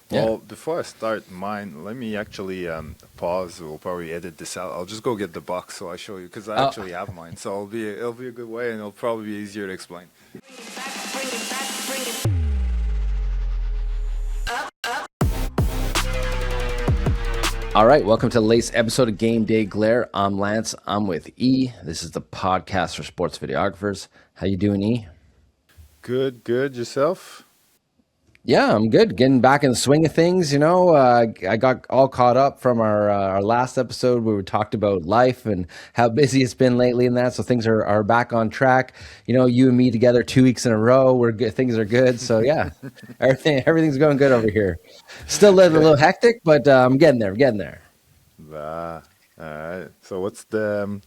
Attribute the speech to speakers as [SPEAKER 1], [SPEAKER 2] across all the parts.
[SPEAKER 1] Yeah.
[SPEAKER 2] Well, before I start mine, let me actually pause. We'll probably edit this out. I'll just go get the box so I show you because I
[SPEAKER 1] Oh,
[SPEAKER 2] actually have mine. So it'll be a good way and it'll probably be easier to explain.
[SPEAKER 1] all right. Welcome to the latest episode of Game Day Glare. I'm Lance. I'm with E. This is the podcast for sports videographers. How you doing, E?
[SPEAKER 2] Good, good. Yourself?
[SPEAKER 1] Yeah, I'm good. Getting back in the swing of things. I got all caught up from our last episode where we talked about life and how busy it's been lately and that. So things are back on track. You and me together 2 weeks in a row. We're good. Things are good. So yeah, everything's going good over here. Still a little hectic, but I'm getting there. I'm getting there.
[SPEAKER 2] Ah, all right. So what's the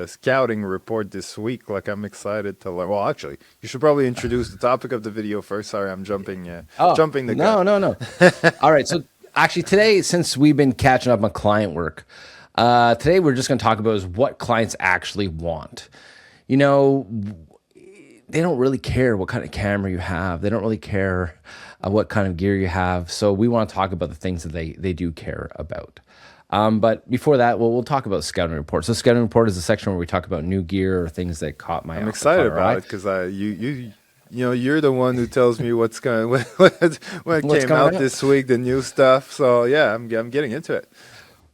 [SPEAKER 2] scouting report this week? Like I'm excited to learn. Well, actually, you should probably introduce the topic of the video first. Sorry, I'm
[SPEAKER 1] Oh,
[SPEAKER 2] jumping the gun.
[SPEAKER 1] no, no, no. All right. So actually today, since we've been catching up on client work, today we're just going to talk about is what clients actually want. You know, they don't really care what kind of camera you have. They don't really care what kind of gear you have. So we want to talk about the things that they do care about. But before that, we'll talk about scouting report. So scouting report is a section where we talk about new gear or things that
[SPEAKER 2] I'm
[SPEAKER 1] caught
[SPEAKER 2] excited
[SPEAKER 1] our
[SPEAKER 2] about
[SPEAKER 1] eye.
[SPEAKER 2] it because you're the one who tells me what's going what
[SPEAKER 1] What's
[SPEAKER 2] came
[SPEAKER 1] coming
[SPEAKER 2] out
[SPEAKER 1] up?
[SPEAKER 2] this week, the new stuff. So yeah, I'm getting into it.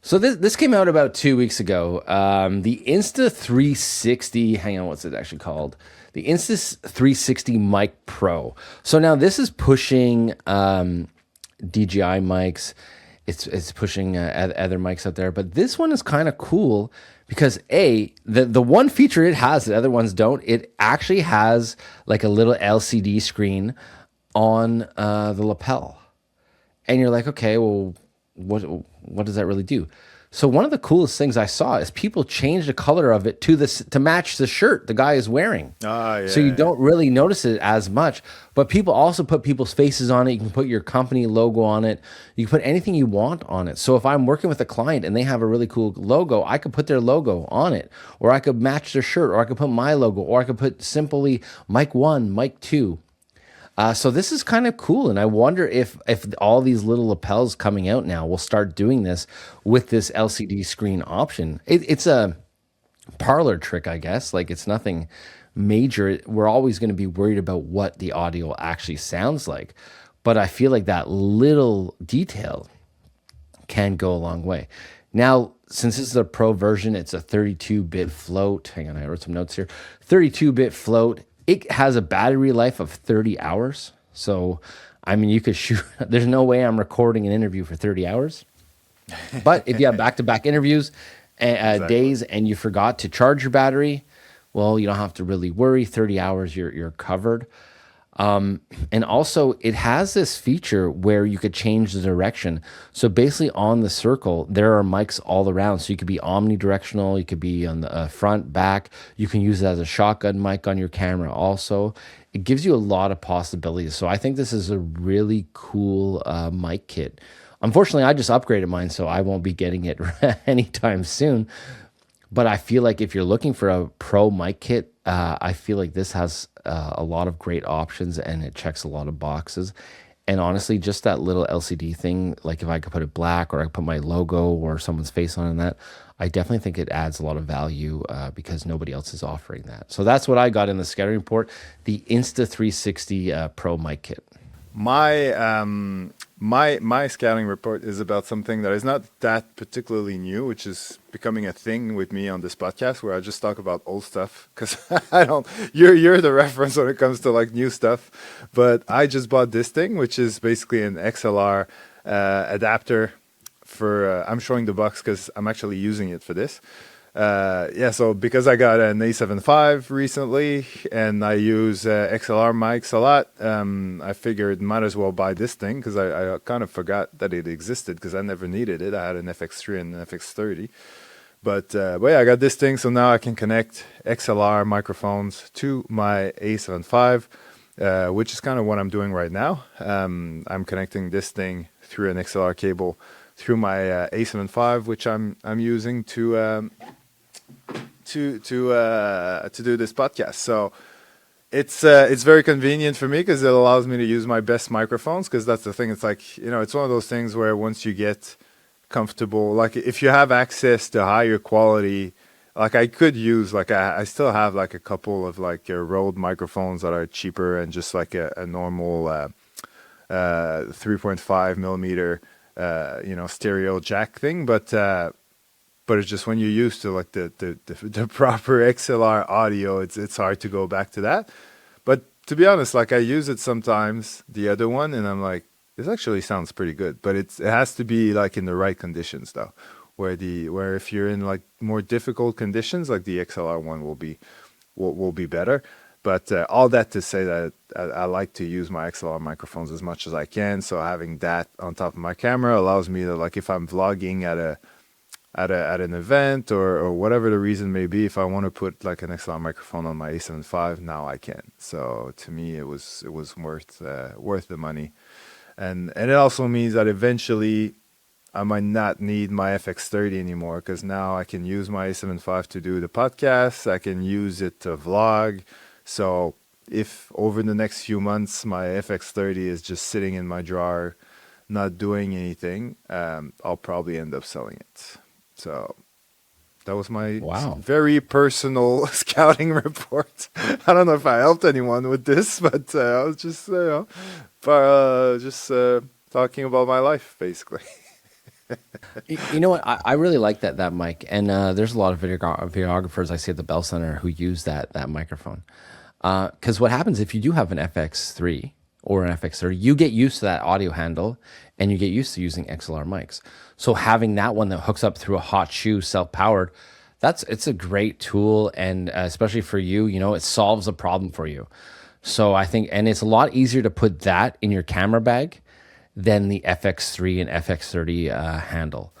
[SPEAKER 1] So this came out about 2 weeks ago. The Insta 360. Hang on, what's it actually called? The Insta 360 Mic Pro. So now this is pushing DJI mics. It's pushing other mics out there, but this one is kind of cool because the one feature it has that other ones don't. It actually has like a little LCD screen on the lapel, and you're like, okay, well, what does that really do? So one of the coolest things I saw is people change the color of it to match the shirt the guy is wearing.
[SPEAKER 2] Ah,
[SPEAKER 1] So you
[SPEAKER 2] yeah, yeah.
[SPEAKER 1] don't really notice it as much, but people also put people's faces on it. You can put your company logo on it. You can put anything you want on it. So if I'm working with a client and they have a really cool logo, I could put their logo on it, or I could match their shirt, or I could put my logo, or I could put simply Mic 1, Mic 2. So this is kind of cool, and I wonder if all these little lapels coming out now will start doing this with this LCD screen option. It's a parlor trick, I guess. Like it's nothing major. We're always going to be worried about what the audio actually sounds like, but I feel like that little detail can go a long way. Now, since this is a pro version, it's a 32-bit float. Hang on, I wrote some notes here. 32-bit float. It has a battery life of 30 hours. So, I mean, you could shoot. There's no way I'm recording an interview for 30 hours. But if you have back-to-back interviews,
[SPEAKER 2] Exactly.
[SPEAKER 1] days, and you forgot to charge your battery, well, you don't have to really worry. 30 hours, you're covered. And also, it has this feature where you could change the direction. So basically, on the circle, there are mics all around. So you could be omnidirectional. You could be on the front, back. You can use it as a shotgun mic on your camera. Also, it gives you a lot of possibilities. So I think this is a really cool mic kit. Unfortunately, I just upgraded mine, so I won't be getting it anytime soon. But I feel like if you're looking for a pro mic kit, I feel like this has a lot of great options and it checks a lot of boxes. And honestly, just that little LCD thing, like if I could put it black or I could put my logo or someone's face on that, I definitely think it adds a lot of value because nobody else is offering that. So that's what I got in the scouting report, the Insta 360 Pro mic kit.
[SPEAKER 2] My scouting report is about something that is not that particularly new, which is becoming a thing with me on this podcast, where I just talk about old stuff because I don't. You're the reference when it comes to like new stuff, but I just bought this thing, which is basically an XLR adapter for. I'm showing the box because I'm actually using it for this. Yeah, so because I got an A7 V recently and I use XLR mics a lot, I figured might as well buy this thing because I kind of forgot that it existed because I never needed it. I had an FX3 and an FX30. But yeah, I got this thing, so now I can connect XLR microphones to my A7 V, which is kind of what I'm doing right now. I'm connecting this thing through an XLR cable through my A7 V, which I'm using to do this podcast. So it's very convenient for me because it allows me to use my best microphones. Because that's the thing. It's like, it's one of those things where once you get comfortable, like if you have access to higher quality, like I could use, like I still have like a couple of like Rode microphones that are cheaper and just like a normal 3.5 millimeter stereo jack thing, but it's just when you're used to like the proper XLR audio, it's hard to go back to that. But to be honest, like I use it sometimes, the other one, and I'm like, this actually sounds pretty good. But it has to be like in the right conditions though, where if you're in like more difficult conditions, like the XLR one will be better. But all that to say that I like to use my XLR microphones as much as I can. So having that on top of my camera allows me to, like, if I'm vlogging at an event or whatever the reason may be, if I want to put like an XLR microphone on my A7 IV, now I can. So to me, it was worth the money, and it also means that eventually I might not need my FX30 anymore because now I can use my A7 IV to do the podcast. I can use it to vlog. So if over the next few months my FX30 is just sitting in my drawer, not doing anything, I'll probably end up selling it. So that was my
[SPEAKER 1] Wow.
[SPEAKER 2] very personal scouting report. I don't know if I helped anyone with this, but I was just, talking about my life, basically.
[SPEAKER 1] You know what? I really like that mic, and there's a lot of videographers I see at the Bell Center who use that microphone. Because what happens if you do have an FX3 or an FX30, you get used to that audio handle, and you get used to using XLR mics. So having that one that hooks up through a hot shoe, self-powered, it's a great tool, and especially for you, it solves a problem for you. So I think, and it's a lot easier to put that in your camera bag than the FX3 and FX30 handle,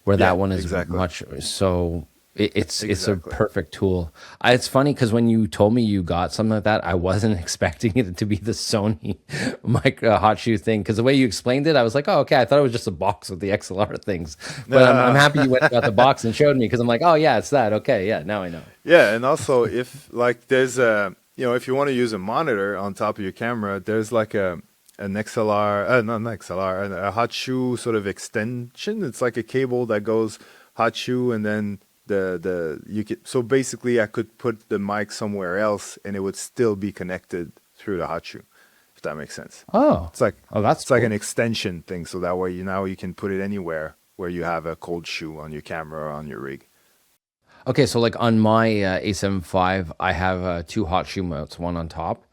[SPEAKER 1] where
[SPEAKER 2] Yeah,
[SPEAKER 1] that one is
[SPEAKER 2] exactly.
[SPEAKER 1] much so. It's a
[SPEAKER 2] Exactly.
[SPEAKER 1] perfect tool. It's funny because when you told me you got something like that, I wasn't expecting it to be the Sony mic hot shoe thing. Because the way you explained it, I was like, oh, okay. I thought it was just a box with the XLR things. But I'm happy you went and got the box and showed me because I'm like, oh yeah, it's that. Okay, yeah, now I know.
[SPEAKER 2] Yeah, and also if like there's if you want to use a monitor on top of your camera, there's like an XLR, not an XLR, a hot shoe sort of extension. It's like a cable that goes hot shoe, and then you could, so basically I could put the mic somewhere else and it would still be connected through the hot shoe, if that makes sense.
[SPEAKER 1] Oh,
[SPEAKER 2] It's like
[SPEAKER 1] oh, that's
[SPEAKER 2] it's like
[SPEAKER 1] cool.
[SPEAKER 2] an extension thing, so that way you can put it anywhere where you have a cold shoe on your camera or on your rig.
[SPEAKER 1] Okay, so like on my A7 V, I have two hot shoe mounts, one on top,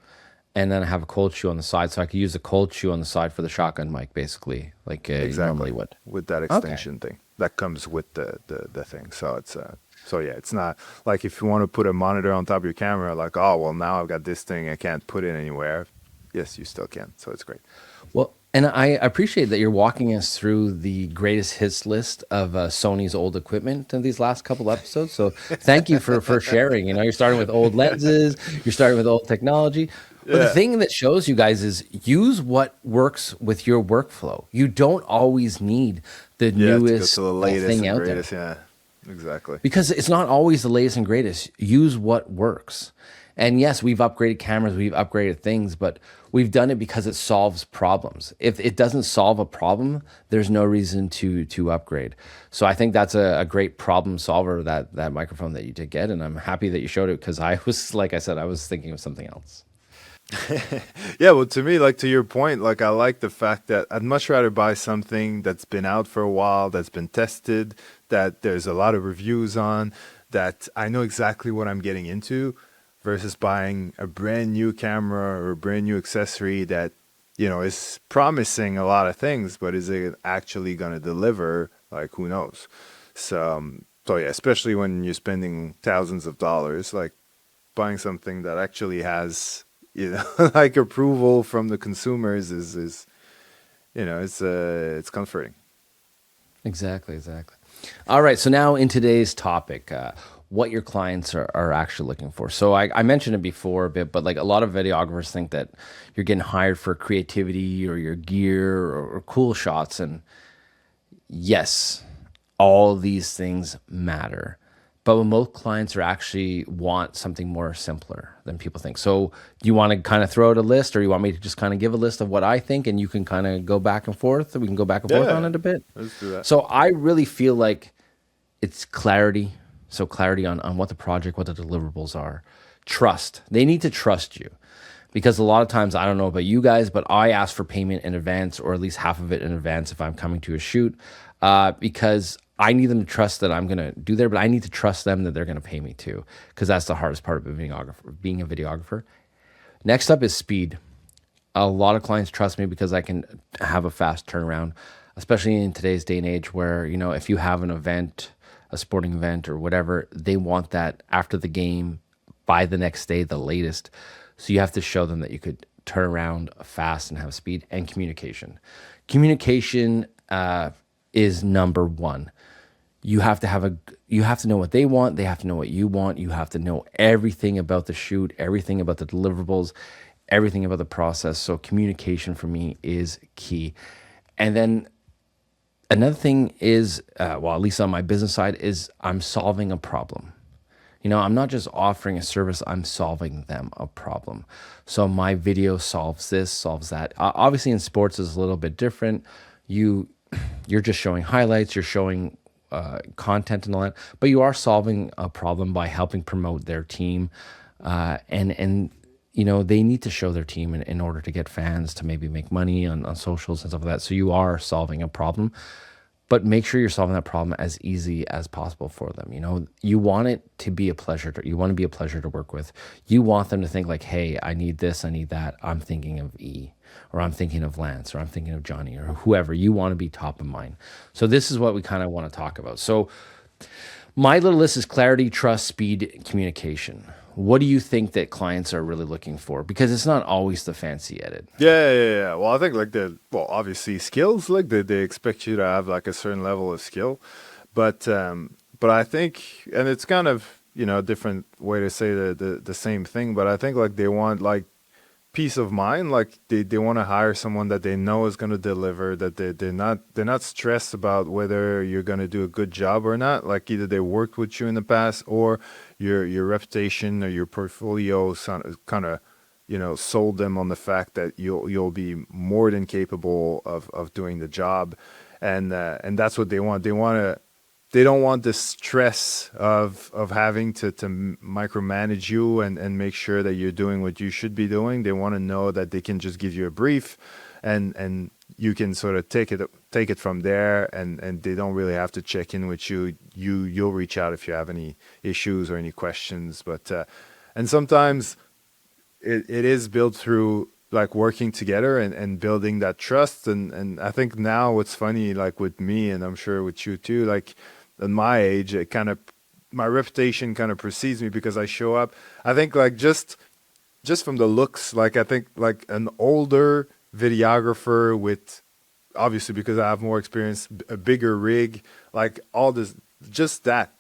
[SPEAKER 1] and then I have a cold shoe on the side. So I could use the cold shoe on the side for the shotgun mic, basically, like you normally
[SPEAKER 2] Exactly,
[SPEAKER 1] would.
[SPEAKER 2] with that
[SPEAKER 1] Okay.
[SPEAKER 2] extension thing that comes with the thing. So so yeah, it's not like if you want to put a monitor on top of your camera, like, oh well, now I've got this thing, I can't put it anywhere. Yes, you still can. So it's great.
[SPEAKER 1] Well, and I appreciate that you're walking us through the greatest hits list of Sony's old equipment in these last couple episodes. So thank you for sharing. You're starting with old lenses, you're starting with old technology. But the
[SPEAKER 2] Yeah,
[SPEAKER 1] thing that shows you guys is use what works with your workflow. You don't always need the
[SPEAKER 2] yeah, to go to
[SPEAKER 1] newest
[SPEAKER 2] the latest
[SPEAKER 1] thing
[SPEAKER 2] and
[SPEAKER 1] out there
[SPEAKER 2] greatest. Yeah, exactly.
[SPEAKER 1] because it's not always the latest and greatest. Use what works. And yes, we've upgraded cameras, we've upgraded things, but we've done it because it solves problems. If it doesn't solve a problem, there's no reason to upgrade. So I think that's a great problem solver, that microphone that you did get, and I'm happy that you showed it because I was, like I said, I was thinking of something else.
[SPEAKER 2] Yeah, well, to me, like to your point, like I like the fact that I'd much rather buy something that's been out for a while, that's been tested, that there's a lot of reviews on, that I know exactly what I'm getting into, versus buying a brand new camera or a brand new accessory that, is promising a lot of things, but is it actually going to deliver? Like, who knows? So yeah, especially when you're spending thousands of dollars, like buying something that actually has, like approval from the consumers is it's comforting.
[SPEAKER 1] Exactly, exactly. All right, so now in today's topic, what your clients are actually looking for. So I mentioned it before a bit, but like a lot of videographers think that you're getting hired for creativity or your gear or cool shots. And yes, all these things matter. But when most clients are actually want something more simpler than people think. So do you want to kind of throw out a list, or you want me to just kind of give a list of what I think and you can kind of go back and forth? We can go back and forth on
[SPEAKER 2] Yeah,
[SPEAKER 1] it a bit.
[SPEAKER 2] let's do that.
[SPEAKER 1] So I really feel like it's clarity. So clarity on what the project, what the deliverables are. Trust. They need to trust you. Because a lot of times, I don't know about you guys, but I ask for payment in advance, or at least half of it in advance if I'm coming to a shoot, because I need them to trust that I'm going to do there, but I need to trust them that they're going to pay me too, because that's the hardest part of being a videographer. Next up is speed. A lot of clients trust me because I can have a fast turnaround, especially in today's day and age where, if you have an event, a sporting event or whatever, they want that after the game by the next day, the latest. So you have to show them that you could turn around fast and have speed and communication. Communication is number one. You have to know what they want, they have to know what you want, you have to know everything about the shoot, everything about the deliverables, everything about the process. So communication for me is key. And then another thing is, well, at least on my business side, is I'm solving a problem. I'm not just offering a service, I'm solving them a problem. So my video solves this, solves that. Obviously in sports is a little bit different. You're just showing highlights, you're showing content and all that, but you are solving a problem by helping promote their team. And they need to show their team in order to get fans, to maybe make money on socials and stuff like that. So you are solving a problem, but make sure you're solving that problem as easy as possible for them. You want it to be a pleasure. You want to be a pleasure to work with. You want them to think like, hey, I need this, I need that. I'm thinking of E, or I'm thinking of Lance, or I'm thinking of Johnny, or whoever. You want to be top of mind. So this is what we kind of want to talk about. So my little list is clarity, trust, speed, communication. What do you think that clients are really looking for? Because it's not always the fancy edit.
[SPEAKER 2] Yeah. Well, I think like obviously skills, like they expect you to have like a certain level of skill, but I think, and it's kind of a different way to say the same thing, but I think like they want like peace of mind, like they want to hire someone that they know is going to deliver, that they're not stressed about whether you're going to do a good job or not, like either they worked with you in the past or your reputation or your portfolio kind of sold them on the fact that you'll be more than capable of doing the job, and that's what they want. They don't want the stress of having to micromanage you and make sure that you're doing what you should be doing. They want to know that they can just give you a brief, and you can sort of take it from there, and they don't really have to check in with you. You'll reach out if you have any issues or any questions. But and sometimes it is built through like working together and building that trust. And I think now what's funny, like with me, and I'm sure with you too, like at my age, it kind of, my reputation kind of precedes me because I show up. I think like just from the looks, like I think like an older videographer with, obviously because I have more experience, a bigger rig, like all this, just that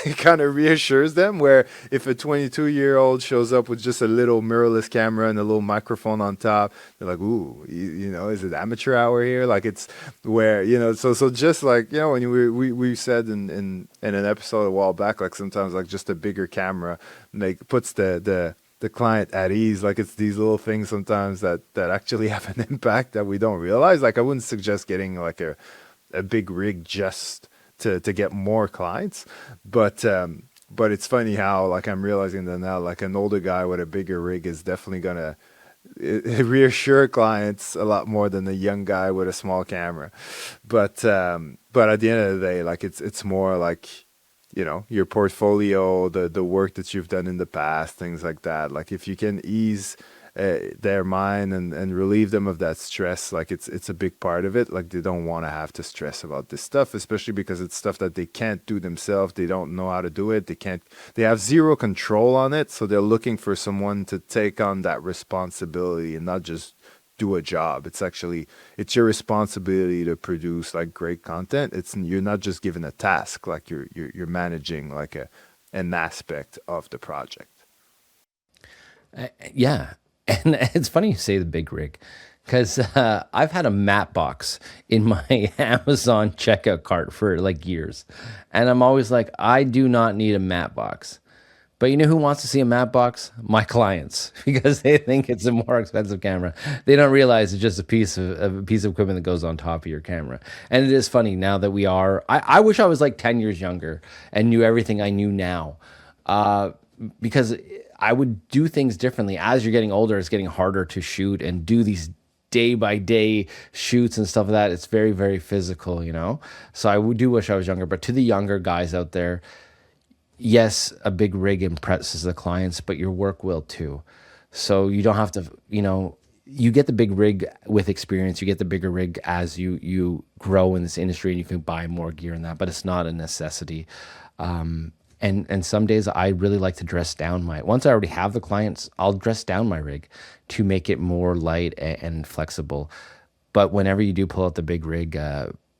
[SPEAKER 2] it kind of reassures them. Where if a 22-year-old shows up with just a little mirrorless camera and a little microphone on top, they're like, "Ooh, is it amateur hour here?" Like it's where so just like when we said in an episode a while back, like sometimes like just a bigger camera like puts the client at ease. Like it's these little things sometimes that actually have an impact that we don't realize. Like I wouldn't suggest getting like a big rig just to get more clients, but it's funny how like I'm realizing that now, like an older guy with a bigger rig is definitely gonna reassure clients a lot more than a young guy with a small camera. But at the end of the day, like it's more like your portfolio, the work that you've done in the past, things like that. Like if you can ease their mind and relieve them of that stress, like it's a big part of it. Like they don't want to have to stress about this stuff, especially because it's stuff that they can't do themselves. They don't know how to do it. They have zero control on it. So they're looking for someone to take on that responsibility and not just do a job. It's your responsibility to produce like great content. You're not just given a task, like you're managing like an aspect of the project.
[SPEAKER 1] Yeah. And it's funny you say the big rig. because I've had a matte box in my Amazon checkout cart for like years, and I'm always like, I do not need a matte box. But you know who wants to see a matte box? My clients, because they think it's a more expensive camera. They don't realize it's just a piece of equipment that goes on top of your camera. And it is funny now that we are. I wish I was like 10 years younger and knew everything I knew now, uh, because I would do things differently. As you're getting older, it's getting harder to shoot and do these day by day shoots and stuff like that. It's very, very physical, you know? So do wish I was younger. But to the younger guys out there, yes, a big rig impresses the clients, but your work will too. So you don't have to, you get the big rig with experience. You get the bigger rig as you grow in this industry, and you can buy more gear and that. But it's not a necessity. And some days I really like to dress down once I already have the clients, I'll dress down my rig to make it more light and flexible. But whenever you do pull out the big rig,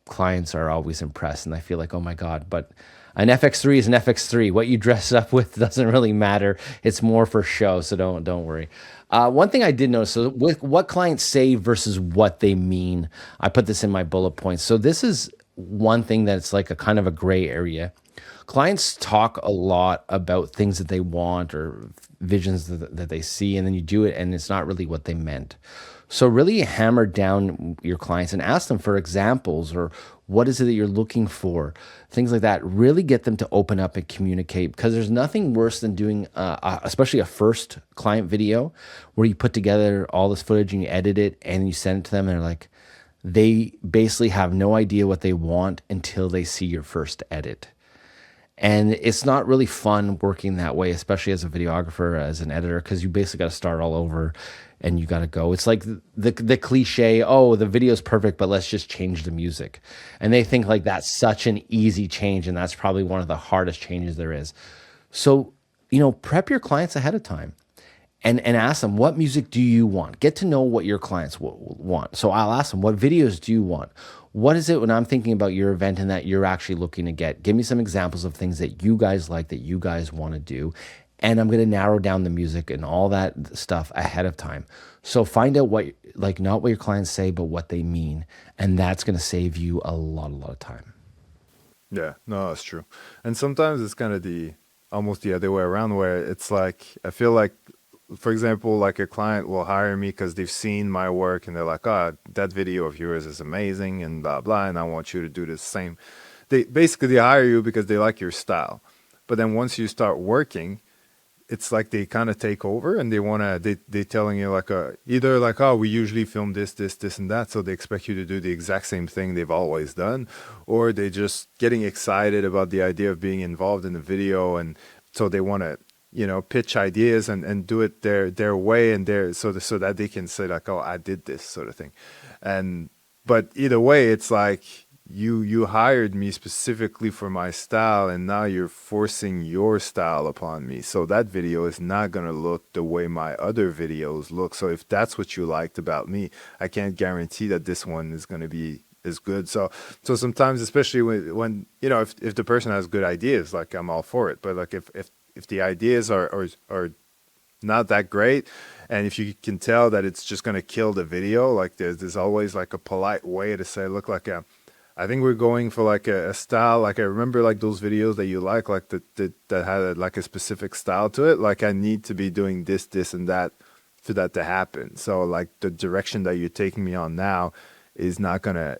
[SPEAKER 1] clients are always impressed, and I feel like, oh my God, but an FX3 is an FX3. What you dress up with doesn't really matter. It's more for show, so don't worry. One thing I did notice, so with what clients say versus what they mean, I put this in my bullet points. So this is one thing that's like a kind of a gray area. Clients talk a lot about things that they want or visions that they see, and then you do it, and it's not really what they meant. So really hammer down your clients and ask them for examples, or what is it that you're looking for, things like that. Really get them to open up and communicate, because there's nothing worse than doing, especially a first client video where you put together all this footage and you edit it and you send it to them, and they're like, they basically have no idea what they want until they see your first edit. And it's not really fun working that way, especially as a videographer, as an editor, because you basically got to start all over and you got to go. It's like the cliche, oh, the video's perfect, but let's just change the music. And they think like that's such an easy change, and that's probably one of the hardest changes there is. So, prep your clients ahead of time and ask them, what music do you want? Get to know what your clients want. So I'll ask them, what videos do you want? What is it when I'm thinking about your event and that you're actually looking to get? Give me some examples of things that you guys like, that you guys want to do. And I'm going to narrow down the music and all that stuff ahead of time. So find out not what your clients say, but what they mean. And that's going to save you a lot of time.
[SPEAKER 2] Yeah, no, that's true. And sometimes it's kind of almost the other way around, where it's like, I feel like, for example, like a client will hire me because they've seen my work and they're like, oh, that video of yours is amazing and blah, blah, and I want you to do the same. They hire you because they like your style. But then once you start working, it's like they kind of take over, and they're telling you like, either like, oh, we usually film this, and that. So they expect you to do the exact same thing they've always done, or they're just getting excited about the idea of being involved in the video. And so they want to, pitch ideas and do it their way, and so that they can say like, oh, I did this sort of thing. But either way, it's like you hired me specifically for my style, and now you're forcing your style upon me. So that video is not going to look the way my other videos look. So if that's what you liked about me, I can't guarantee that this one is going to be as good. So sometimes, especially when if the person has good ideas, like, I'm all for it. But like if the ideas are not that great, and if you can tell that it's just going to kill the video, like there's always like a polite way to say, look, like, I think we're going for like a style. Like, I remember like those videos that you like that had like a specific style to it. Like, I need to be doing this, and that for that to happen. So like the direction that you're taking me on now is not gonna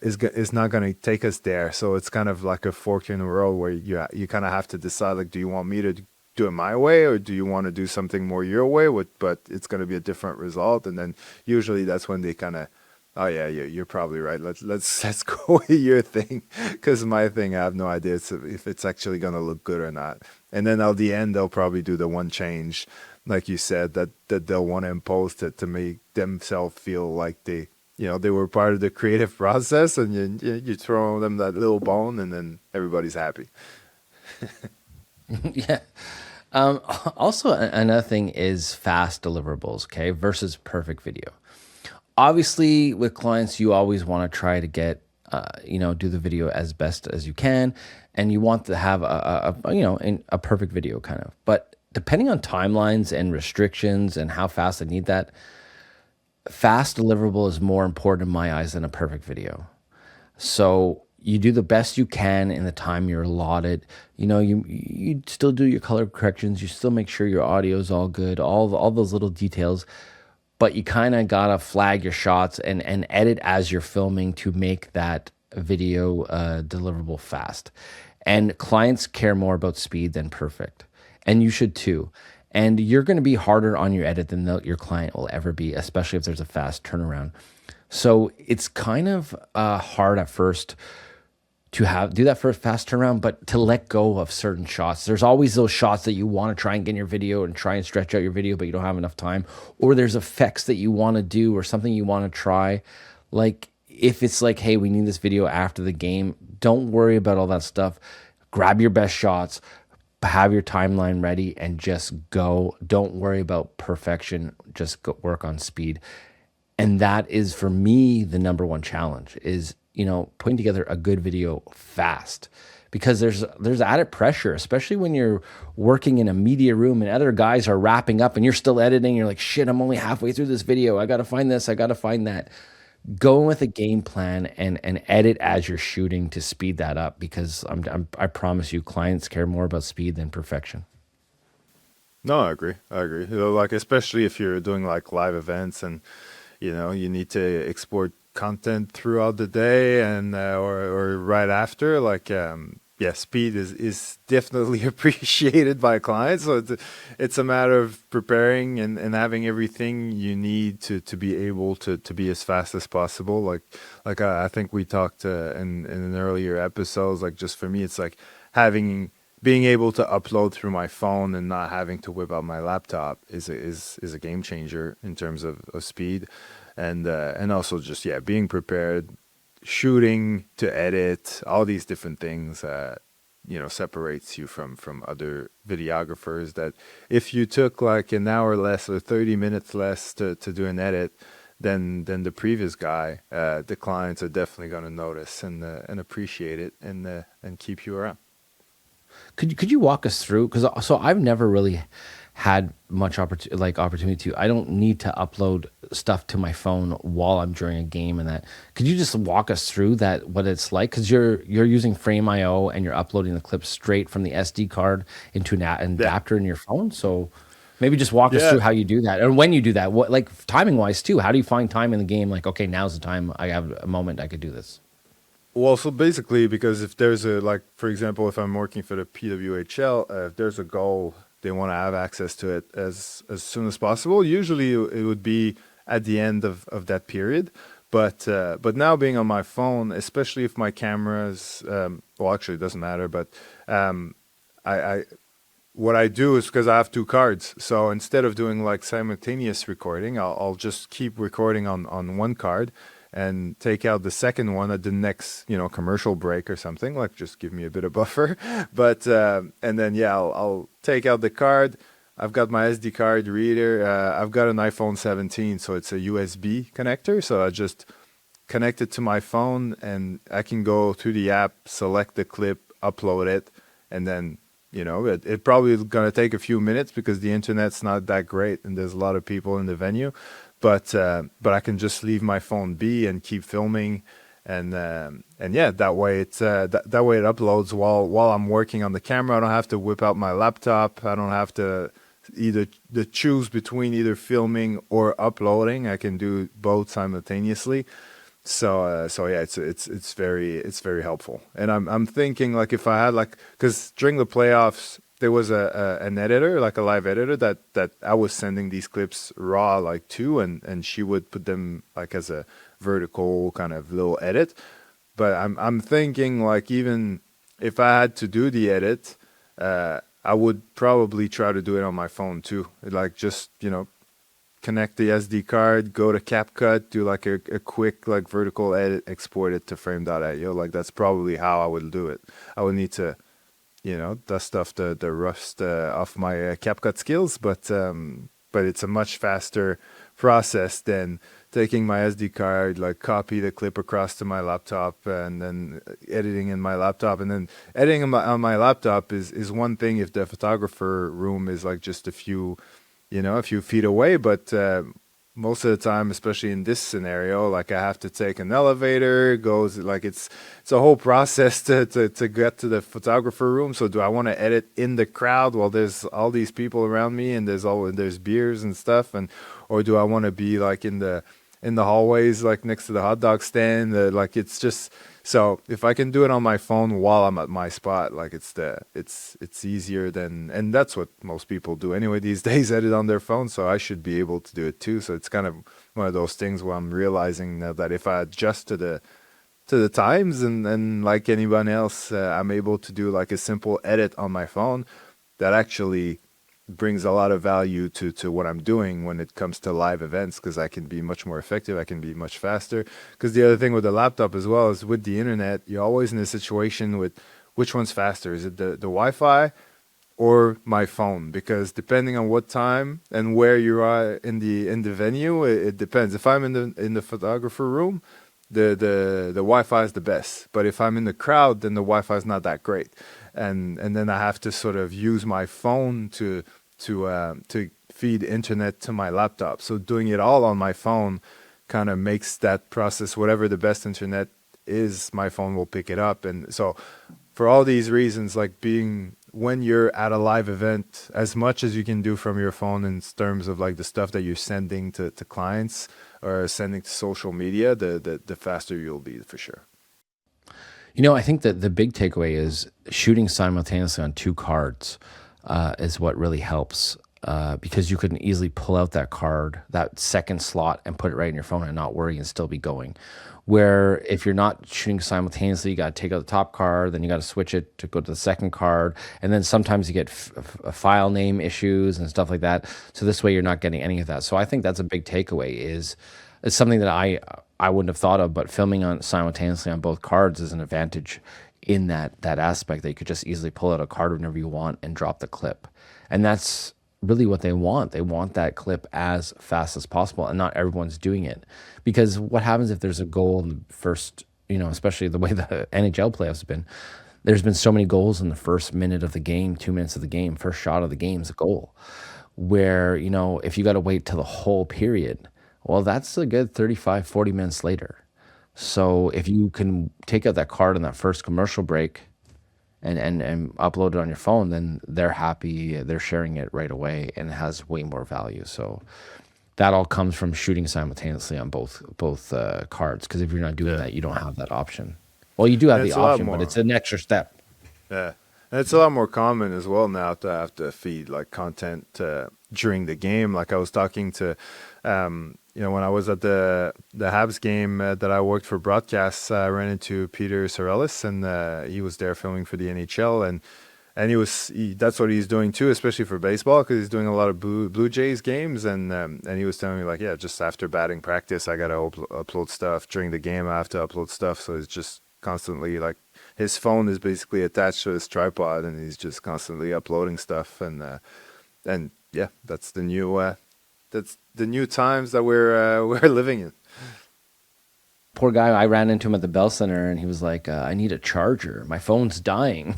[SPEAKER 2] take us there. So it's kind of like a fork in the road, where you kind of have to decide, like, do you want me to do it my way, or do you want to do something more your way, but it's going to be a different result? And then usually that's when they kind of, oh yeah, you're probably right. Let's go with your thing, because my thing, I have no idea if it's actually going to look good or not. And then at the end, they'll probably do the one change, like you said, that they'll want to impose to make themselves feel like they were part of the creative process, and you throw them that little bone, and then everybody's happy.
[SPEAKER 1] Yeah. Also, another thing is fast deliverables, okay, versus perfect video. Obviously, with clients, you always want to try to get, do the video as best as you can, and you want to have a perfect video kind of. But depending on timelines and restrictions and how fast I need that, Fast deliverable is more important in my eyes than a perfect video. So you do the best you can in the time you're allotted. You still do your color corrections. You still make sure your audio is all good. All those little details, but you kind of gotta flag your shots and edit as you're filming to make that video deliverable fast. And clients care more about speed than perfect, and you should too. And you're going to be harder on your edit than your client will ever be, especially if there's a fast turnaround. So it's kind of hard at first to have do that for a fast turnaround, but to let go of certain shots. There's always those shots that you want to try and get in your video and try and stretch out your video, but you don't have enough time. Or there's effects that you want to do or something you want to try. Like if it's like, hey, we need this video after the game, don't worry about all that stuff. Grab your best shots, have your timeline ready, and just go. Don't worry about perfection. Just go work on speed. And that is for me the number one challenge is putting together a good video fast, because there's added pressure, especially when you're working in a media room and other guys are wrapping up and you're still editing. You're like, shit, I'm only halfway through this video, I gotta find this, I gotta find that. Go with a game plan and edit as you're shooting to speed that up, because I promise you clients care more about speed than perfection.
[SPEAKER 2] No, I agree. I agree. Like especially if you're doing like live events and you need to export content throughout the day and or right after. Like yeah, speed is definitely appreciated by clients. So it's a matter of preparing and having everything you need to be able to be as fast as possible. Like I think we talked in an earlier episodes. Like just for me, it's like having being able to upload through my phone and not having to whip out my laptop is a game changer in terms of speed, and also just yeah, being prepared, shooting to edit, all these different things separates you from other videographers. That if you took like an hour less or 30 minutes less to do an edit than the previous guy, the clients are definitely going to notice and appreciate it and keep you around.
[SPEAKER 1] Could you walk us through? Because so I've never really had much opportunity to. I don't need to upload stuff to my phone while I'm during a game, and that. Could you just walk us through that, what it's like? Because you're using Frame.io and you're uploading the clips straight from the SD card into an
[SPEAKER 2] Yeah.
[SPEAKER 1] adapter in your phone. So maybe just walk us
[SPEAKER 2] Yeah.
[SPEAKER 1] through how you do that, and when you do that. What, like, timing wise too? How do you find time in the game? Like, okay, now's the time. I have a moment. I could do this.
[SPEAKER 2] Well, so basically, because if there's like, for example, if I'm working for the PWHL, if there's a goal, they want to have access to it as soon as possible. Usually, it would be at the end of that period. But now being on my phone, especially if my cameras, well, actually, it doesn't matter. But um, I what I do is because I have two cards, so instead of doing like simultaneous recording, I'll just keep recording on one card and take out the second one at the next commercial break or something, like just give me a bit of buffer. But and then yeah, I'll take out the card. I've got my SD card reader. I've got an iPhone 17, so it's a USB connector, so I just connect it to my phone and I can go through the app, select the clip, upload it, and then it probably is going to take a few minutes because the internet's not that great and there's a lot of people in the venue, but I can just leave my phone be and keep filming, and yeah, that way that way it uploads while I'm working on the camera. I don't have to whip out my laptop. I don't have to either the choose between either filming or uploading. I can do both simultaneously. So yeah, it's very helpful. And I'm thinking like if I had like, because during the playoffs there was an editor, like a live editor that I was sending these clips raw like to, and she would put them like as a vertical kind of little edit. But I'm thinking like even if I had to do the edit, I would probably try to do it on my phone too. Like just connect the SD card, go to CapCut, do like a quick like vertical edit, export it to frame.io. Like that's probably how I would do it. I would need to, dust off the rust off my CapCut skills, but it's a much faster process than taking my SD card, like copy the clip across to my laptop and then editing in my laptop. And then editing on my laptop is one thing if the photographer room is like just a few feet away. But most of the time, especially in this scenario, like I have to take an elevator, it goes like it's a whole process to get to the photographer room. So do I want to edit in the crowd while there's all these people around me and there's beers and stuff, and or do I want to be like in the hallways, like next to the hot dog stand? Like it's just so if I can do it on my phone while I'm at my spot, like it's easier than, and that's what most people do anyway these days, edit on their phone. So I should be able to do it too. So it's kind of one of those things where I'm realizing now that if I adjust to the times and like anyone else, I'm able to do like a simple edit on my phone that actually brings a lot of value to what I'm doing when it comes to live events, because I can be much more effective. I can be much faster. Because the other thing with the laptop as well is with the internet, you're always in a situation with which one's faster. Is it the Wi-Fi or my phone? Because depending on what time and where you are in the venue, it depends. If I'm in the photographer room, the Wi-Fi is the best. But if I'm in the crowd, then the Wi-Fi is not that great, and then I have to sort of use my phone to feed internet to my laptop. So doing it all on my phone kind of makes that process, whatever the best internet is, my phone will pick it up. And so for all these reasons, like being when you're at a live event, as much as you can do from your phone in terms of like the stuff that you're sending to clients or sending to social media, the faster you'll be for sure.
[SPEAKER 1] You know, I think that the big takeaway is shooting simultaneously on two cards is what really helps, because you can easily pull out that card, that second slot, and put it right in your phone and not worry and still be going. Where if you're not shooting simultaneously, you got to take out the top card, then you got to switch it to go to the second card, and then sometimes you get file name issues and stuff like that. So this way, you're not getting any of that. So I think that's a big takeaway. Is it's something that I wouldn't have thought of, but filming on simultaneously on both cards is an advantage in that aspect, that you could just easily pull out a card whenever you want and drop the clip. And that's really what they want. They want that clip as fast as possible, and not everyone's doing it. Because what happens if there's a goal in the first, especially the way the NHL playoffs have been, there's been so many goals in the first minute of the game, 2 minutes of the game, first shot of the game is a goal. Where, if you got to wait till the whole period, well, that's a good 35, 40 minutes later. So if you can take out that card in that first commercial break and upload it on your phone, then they're happy. They're sharing it right away, and it has way more value. So that all comes from shooting simultaneously on both cards. Because if you're not doing
[SPEAKER 2] Yeah.
[SPEAKER 1] that, you don't have that option. Well, you do have
[SPEAKER 2] And
[SPEAKER 1] the
[SPEAKER 2] it's a lot
[SPEAKER 1] option, but it's
[SPEAKER 2] more.
[SPEAKER 1] an extra step.
[SPEAKER 2] Yeah. And it's a lot more common as well now to have to feed like content during the game. Like I was talking to, when I was at the Habs game that I worked for broadcasts, I ran into Peter Sorellis, and he was there filming for the NHL, and that's what he's doing too, especially for baseball, because he's doing a lot of Blue Jays games, and he was telling me like, yeah, just after batting practice, I gotta upload stuff. During the game, I have to upload stuff, so it's just constantly like his phone is basically attached to his tripod, and he's just constantly uploading stuff, and yeah, that's the new times that we're living in.
[SPEAKER 1] Poor guy, I ran into him at the Bell Center, and he was like, I need a charger. My phone's dying.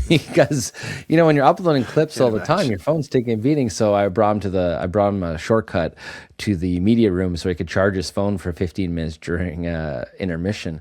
[SPEAKER 1] Because, when you're uploading clips
[SPEAKER 2] Can
[SPEAKER 1] all the time,
[SPEAKER 2] imagine.
[SPEAKER 1] your phone's taking a beating. So I brought him a shortcut to the media room so he could charge his phone for 15 minutes during intermission.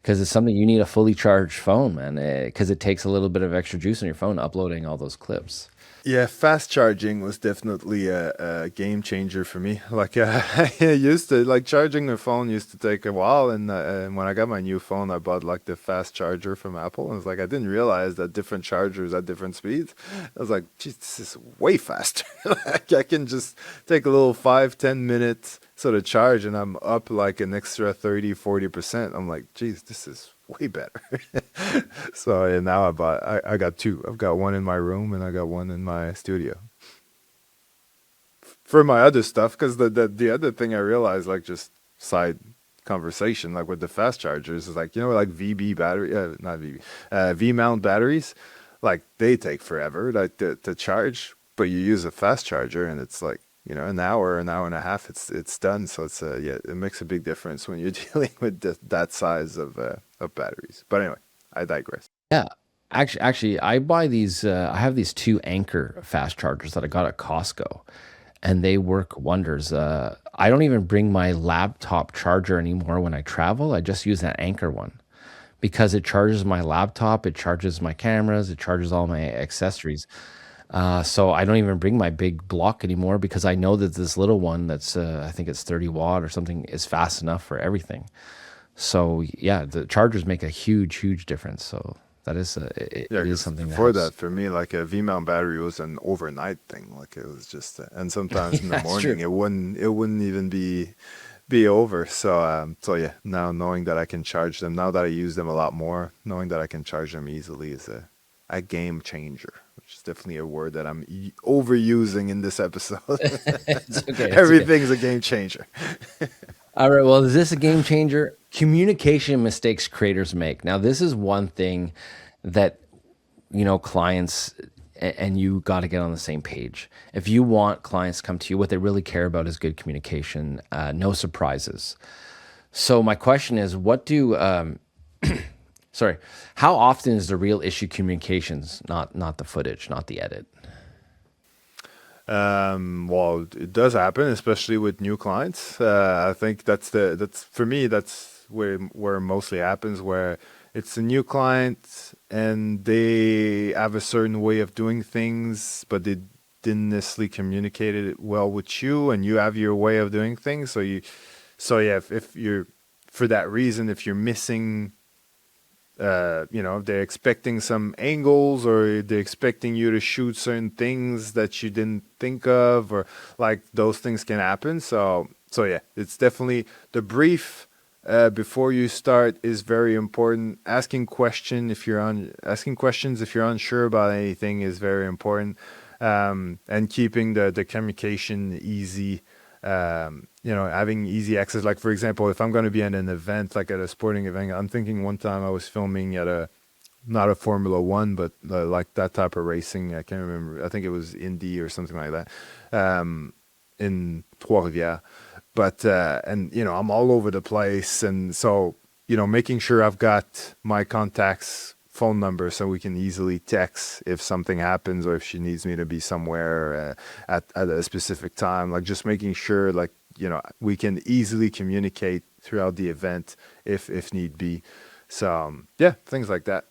[SPEAKER 1] Because it's something you need a fully charged phone, man. Because it takes a little bit of extra juice on your phone uploading all those clips.
[SPEAKER 2] Yeah, fast charging was definitely a game changer for me. Like I used to like charging the phone used to take a while, and when I got my new phone, I bought like the fast charger from Apple, and it's like I didn't realize that different chargers at different speeds. I was like, geez, this is way faster. Like I can just take a little 5-10 minutes sort of charge, and I'm up like an extra 30-40%. I'm like, geez, this is way better. So yeah, now I got two. I've got one in my room and I got one in my studio for my other stuff. Because the other thing I realized, like just side conversation, like with the fast chargers, is like like VB battery, not VB, V mount batteries, like they take forever like to charge, but you use a fast charger and it's like an an hour and a half, it's done. So it's yeah, it makes a big difference when you're dealing with that size of batteries. But anyway, I digress.
[SPEAKER 1] Yeah. Actually, I buy these, I have these two Anchor fast chargers that I got at Costco. and they work wonders. I don't even bring my laptop charger anymore when I travel. I just use that Anchor one because it charges my laptop, it charges my cameras, it charges all my accessories. So I don't even bring my big block anymore because I know that this little one that's I think it's 30 watt or something is fast enough for everything. So yeah, the chargers make a huge difference. So that is
[SPEAKER 2] Yeah,
[SPEAKER 1] it is
[SPEAKER 2] because
[SPEAKER 1] something that
[SPEAKER 2] before
[SPEAKER 1] helps.
[SPEAKER 2] that, for me, like a V-mount battery was an overnight thing. Like it was just, and sometimes in the
[SPEAKER 1] That's true.
[SPEAKER 2] morning it wouldn't even be over. So yeah, now knowing that I can charge them, now that I use them a lot more, knowing that I can charge them easily is a game changer, which is definitely a word that I'm overusing in this episode.
[SPEAKER 1] It's okay. It's okay.
[SPEAKER 2] Everything's a game changer.
[SPEAKER 1] All right. Well, is this a game changer? Communication mistakes creators make. Now, this is one thing that clients and you got to get on the same page. If you want clients to come to you, what they really care about is good communication, no surprises. So my question is, what do sorry, how often is the real issue communications, not the footage, not the edit?
[SPEAKER 2] Well, it does happen, especially with new clients. I think that's for me. That's where it mostly happens, where it's a new client and they have a certain way of doing things, but they didn't necessarily communicate it well with you, and you have your way of doing things. So yeah, if you're for that reason, if you're missing if they're expecting some angles or they're expecting you to shoot certain things that you didn't think of, or like those things can happen. So yeah, it's definitely the brief before you start is very important. Asking questions if you're unsure about anything is very important, and keeping the communication easy. Having easy access. Like for example, if I'm going to be at an event, like at a sporting event, I'm thinking one time I was filming at not a Formula One, but like that type of racing. I can't remember. I think it was Indy or something like that, in Trois-Rivières. But and I'm all over the place, and so making sure I've got my contacts phone number so we can easily text if something happens or if she needs me to be somewhere at a specific time. Like just making sure we can easily communicate throughout the event if need be. So yeah, things like that.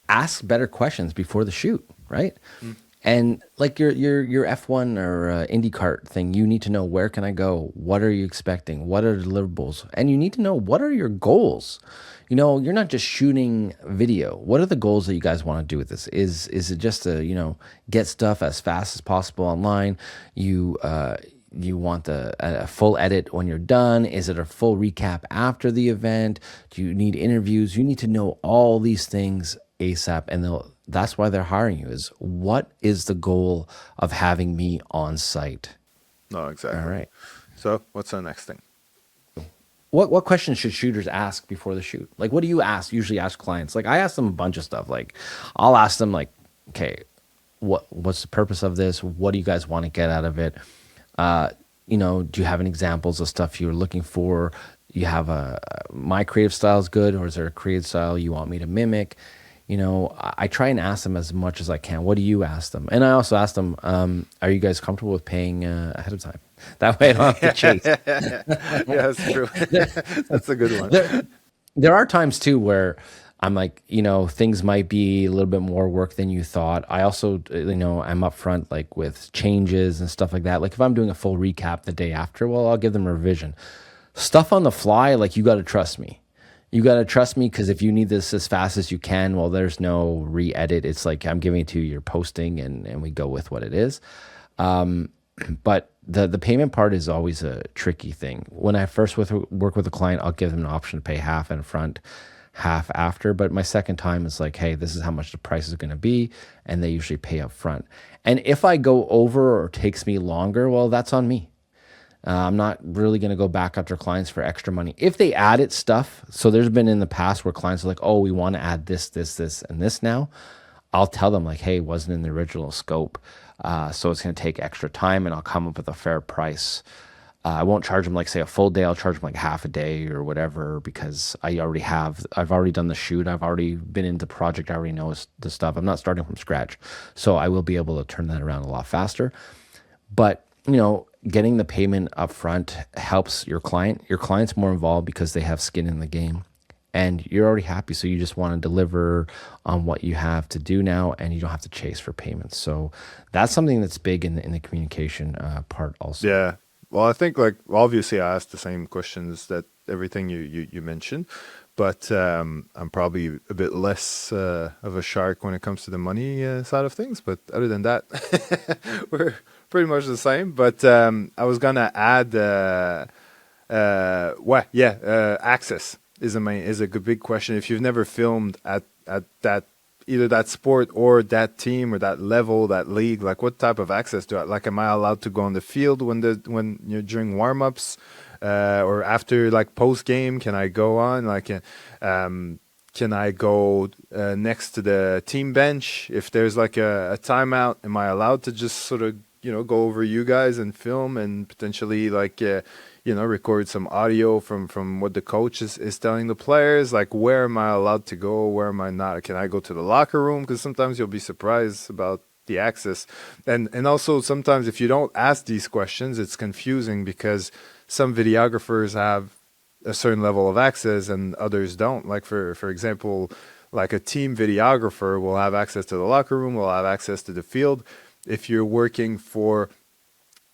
[SPEAKER 1] Ask better questions before the shoot, right?
[SPEAKER 2] Mm.
[SPEAKER 1] And like your F1 or IndyCar thing, you need to know, where can I go? What are you expecting? What are the deliverables? And you need to know, what are your goals? You're not just shooting video. What are the goals that you guys want to do with this? Is it just to, get stuff as fast as possible online? You want a full edit when you're done? Is it a full recap after the event? Do you need interviews? You need to know all these things ASAP, and that's why they're hiring you. Is what is the goal of having me on site?
[SPEAKER 2] No,
[SPEAKER 1] All
[SPEAKER 2] exactly.
[SPEAKER 1] right.
[SPEAKER 2] So what's the next thing?
[SPEAKER 1] What questions should shooters ask before the shoot? Like, what do you usually ask clients? Like, I ask them a bunch of stuff. Like, I'll ask them like, okay, what's the purpose of this? What do you guys want to get out of it? Do you have any examples of stuff you're looking for? You have my creative style is good, or is there a creative style you want me to mimic? I try and ask them as much as I can. What do you ask them? And I also ask them, are you guys comfortable with paying ahead of time? That way I don't have to chase.
[SPEAKER 2] Yeah, that's true. That's a good one.
[SPEAKER 1] There are times too where I'm like, things might be a little bit more work than you thought. I also, I'm upfront like with changes and stuff like that. Like if I'm doing a full recap the day after, well, I'll give them a revision. Stuff on the fly, like you got to trust me. You got to trust me, because if you need this as fast as you can, well, there's no re-edit. It's like I'm giving it to you, you're posting, and we go with what it is. But the payment part is always a tricky thing. When I first work with a client, I'll give them an option to pay half in front, half after. But my second time is like, hey, this is how much the price is going to be, and they usually pay up front. And if I go over or takes me longer, well, that's on me. I'm not really going to go back after clients for extra money. If they added stuff, so there's been in the past where clients are like, oh, we want to add this, and this now. I'll tell them like, hey, it wasn't in the original scope. So it's going to take extra time, and I'll come up with a fair price. I won't charge them like, say, a full day. I'll charge them like half a day or whatever, because I've already done the shoot. I've already been into the project. I already know the stuff. I'm not starting from scratch. So I will be able to turn that around a lot faster. But, getting the payment up front helps your client. Your client's more involved because they have skin in the game, and you're already happy. So you just want to deliver on what you have to do now, and you don't have to chase for payments. So that's something that's big in the communication part also.
[SPEAKER 2] Yeah. Well, I think like obviously I asked the same questions that everything you mentioned, but I'm probably a bit less of a shark when it comes to the money side of things. But other than that, we're pretty much the same. But I was gonna add, access is a big question. If you've never filmed at that either that sport or that team or that level, that league, like what type of access do I like? Am I allowed to go on the field when you're during warm-ups, or after like post game? Can I go on can I go next to the team bench if there's like a timeout? Am I allowed to just sort of go over you guys and film and potentially like record some audio from what the coach is telling the players? Like, where am I allowed to go? Where am I not? Can I go to the locker room? Because sometimes you'll be surprised about the access. And also sometimes if you don't ask these questions, it's confusing because some videographers have a certain level of access and others don't. Like for example, like a team videographer will have access to the locker room, will have access to the field. If you're working for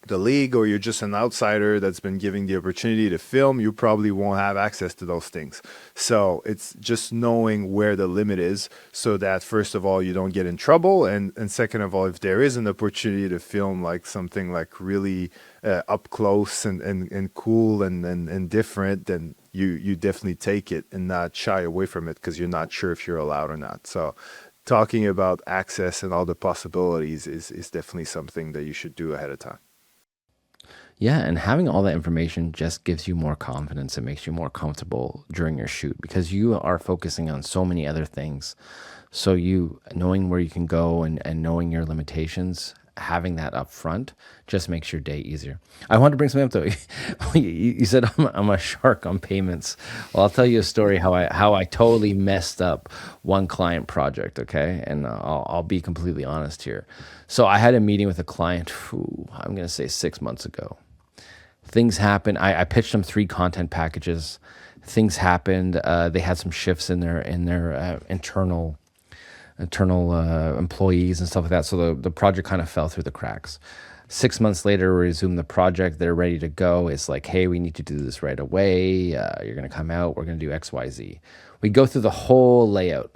[SPEAKER 2] the league or you're just an outsider that's been given the opportunity to film, you probably won't have access to those things. So it's just knowing where the limit is so that first of all, you don't get in trouble. And second of all, if there is an opportunity to film like something like really up close and cool and different, then you definitely take it and not shy away from it because you're not sure if you're allowed or not. So talking about access and all the possibilities is definitely something that you should do ahead of time.
[SPEAKER 1] Yeah, and having all that information just gives you more confidence. It makes you more comfortable during your shoot because you are focusing on so many other things. So you knowing where you can go and knowing your limitations, having that up front just makes your day easier. I wanted to bring something up though. You said I'm a shark on payments. Well, I'll tell you a story how I totally messed up one client project. Okay, and I'll be completely honest here. So I had a meeting with a client. I'm gonna say 6 months ago. Things happened. I pitched them 3 content packages. Things happened. They had some shifts in their internal employees and stuff like that. So the project kind of fell through the cracks. 6 months later, we resumed the project. They're ready to go. It's like, hey, we need to do this right away. You're going to come out. We're going to do X, Y, Z. We go through the whole layout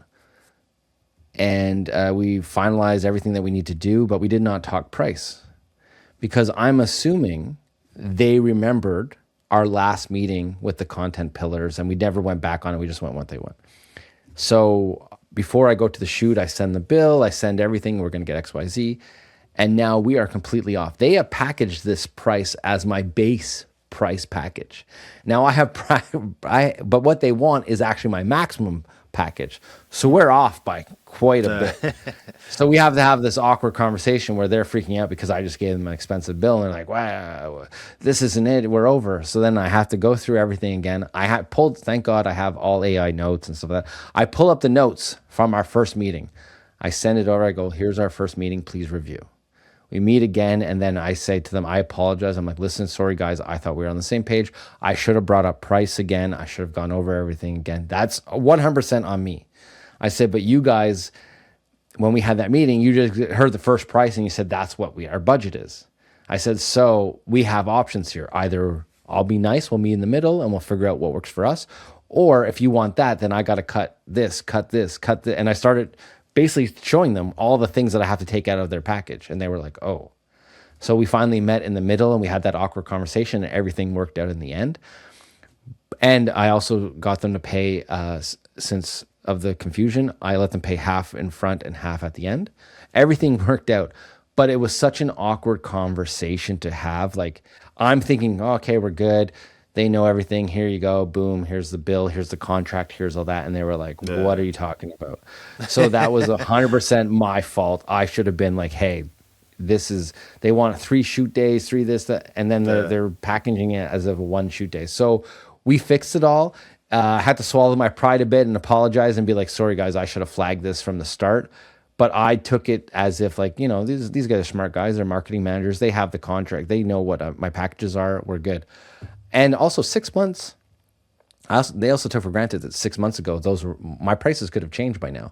[SPEAKER 1] and we finalize everything that we need to do, but we did not talk price because I'm assuming they remembered our last meeting with the content pillars and we never went back on it. We just went what they went. So before I go to the shoot, I send the bill, I send everything. We're going to get X, Y, Z. And now we are completely off. They have packaged this price as my base price package. Now I have, but what they want is actually my maximum package. So we're off by quite a bit. So we have to have this awkward conversation where they're freaking out because I just gave them an expensive bill and they're like, wow, this isn't it. We're over. So then I have to go through everything again. I had pulled, thank God I have all AI notes and stuff like that. I pull up the notes from our first meeting. I send it over. I go, here's our first meeting. Please review. We meet again, and then I say to them, I apologize. I'm like, listen, sorry, guys. I thought we were on the same page. I should have brought up price again. I should have gone over everything again. That's 100% on me. I said, but you guys, when we had that meeting, you just heard the first price, and you said, that's what our budget is. I said, so we have options here. Either I'll be nice, we'll meet in the middle, and we'll figure out what works for us. Or if you want that, then I got to cut this, cut this, cut this. And I started basically showing them all the things that I have to take out of their package. And they were like, oh. So we finally met in the middle and we had that awkward conversation and everything worked out in the end. And I also got them to pay, since of the confusion, I let them pay half in front and half at the end. Everything worked out. But it was such an awkward conversation to have. Like, I'm thinking, oh, okay, we're good. They know everything. Here you go. Boom. Here's the bill. Here's the contract. Here's all that. And they were like, what are you talking about? So that was 100% my fault. I should have been like, hey, they want 3 shoot days, 3 this, that. And then they're packaging it as of a 1 shoot day. So we fixed it all. I had to swallow my pride a bit and apologize and be like, sorry, guys, I should have flagged this from the start. But I took it as if, like, these guys are smart guys. They're marketing managers. They have the contract. They know what my packages are. We're good. And also 6 months. They also took for granted that 6 months ago, my prices could have changed by now.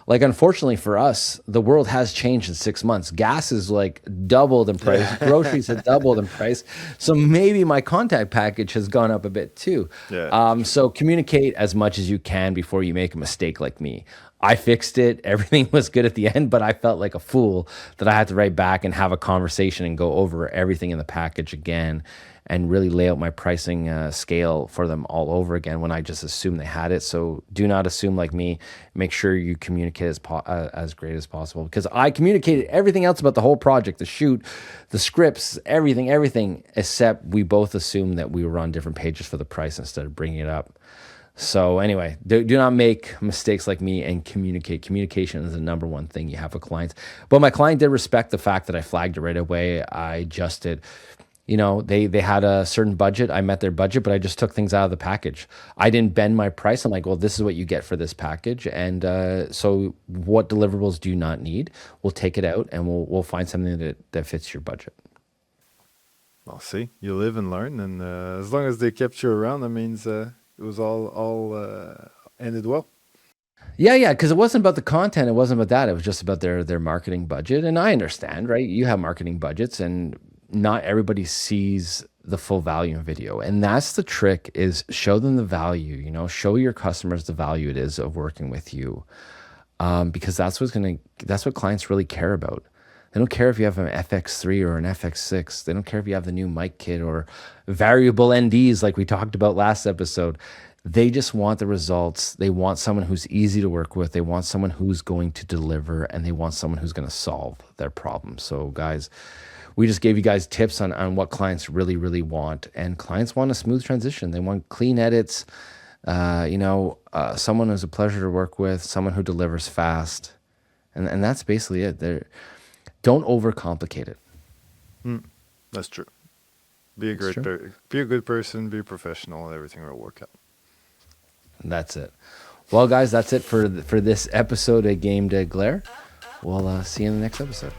[SPEAKER 1] Like, unfortunately for us, the world has changed in 6 months. Gas is like doubled in price. Groceries have doubled in price. So maybe my contact package has gone up a bit too.
[SPEAKER 2] Yeah.
[SPEAKER 1] So communicate as much as you can before you make a mistake like me. I fixed it. Everything was good at the end, but I felt like a fool that I had to write back and have a conversation and go over everything in the package again and really lay out my pricing scale for them all over again when I just assumed they had it. So do not assume like me. Make sure you communicate as great as possible, because I communicated everything else about the whole project, the shoot, the scripts, everything, except we both assumed that we were on different pages for the price instead of bringing it up. So anyway, do not make mistakes like me and communicate. Communication is the number one thing you have with clients. But my client did respect the fact that I flagged it right away. I adjusted. They had a certain budget. I met their budget, but I just took things out of the package. I didn't bend my price. I'm like, well, this is what you get for this package. And so what deliverables do you not need? We'll take it out and we'll find something that fits your budget.
[SPEAKER 2] Well, see, you live and learn, and as long as they kept you around, that means it was all ended well.
[SPEAKER 1] Yeah, because it wasn't about the content. It wasn't about that. It was just about their marketing budget. And I understand, right? You have marketing budgets, and not everybody sees the full value in video. And that's the trick: is show them the value. Show your customers the value it is of working with you, because that's what clients really care about. They don't care if you have an FX3 or an FX6. They don't care if you have the new mic kit or variable NDs like we talked about last episode. They just want the results. They want someone who's easy to work with. They want someone who's going to deliver, and they want someone who's going to solve their problem. So guys, we just gave you guys tips on what clients really, really want. And clients want a smooth transition. They want clean edits, someone who's a pleasure to work with, someone who delivers fast. And that's basically it. Don't overcomplicate it.
[SPEAKER 2] That's true. Be a good person, be professional, everything will work out.
[SPEAKER 1] That's it. Well, guys, that's it for this episode of Game de Glare. We'll see you in the next episode.